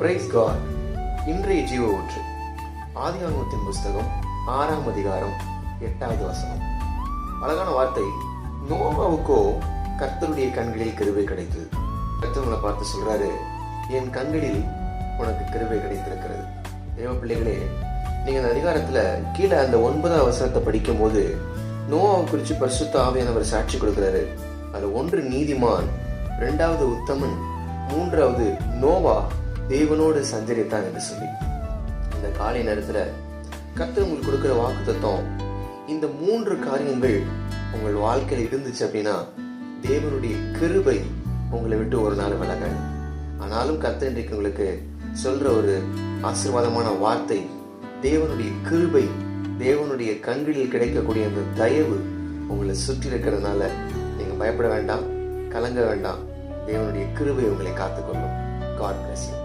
Price God. இன்றைய ஜீவ ஊற்று ஆதியாகமத்தின் புஸ்தகம் 6ஆம் அதிகாரம் 8வது வசனம். அழகான வார்த்தை. நோவாவுக்கோ கர்த்தருடைய கண்களில் கிருபை கிடைத்தது. கர்த்தர் உங்களை பார்த்து சொல்றாரு, என் கண்களில் உனக்கு கிருபை கிடைத்திருக்கிறது. தேவ பிள்ளைகளே, நீங்க அந்த அதிகாரத்துல கீழே அந்த 9வது வசனத்தை படிக்கும் போது நோவாவை குறித்து பரிசுத்த ஆவியானவர் சாட்சி கொடுக்கிறாரு. அது 1 நீதிமான், 2வது உத்தமன், 3வது நோவா தேவனோடு சஞ்சரித்தான் என்று சொல்லி. இந்த காலை நேரத்துல கர்த்தர் உங்களுக்கு கொடுக்கிற வாக்குத்தத்தம், இந்த 3 காரியங்கள் உங்கள் வாழ்க்கையில் இருந்துச்சு அப்படின்னா தேவனுடைய கிருபை உங்களை விட்டு ஒரு நாள் விலகாது. ஆனாலும் கர்த்தர் இன்றைக்கு உங்களுக்கு சொல்ற ஒரு ஆசீர்வாதமான வார்த்தை, தேவனுடைய கிருபை, தேவனுடைய கண்களில் கிடைக்கக்கூடிய அந்த தயவு உங்களை சுற்றி இருக்கிறதுனால நீங்க பயப்பட வேண்டாம், கலங்க வேண்டாம். தேவனுடைய கிருபை உங்களை காத்துக்கொள்ளும். God bless you.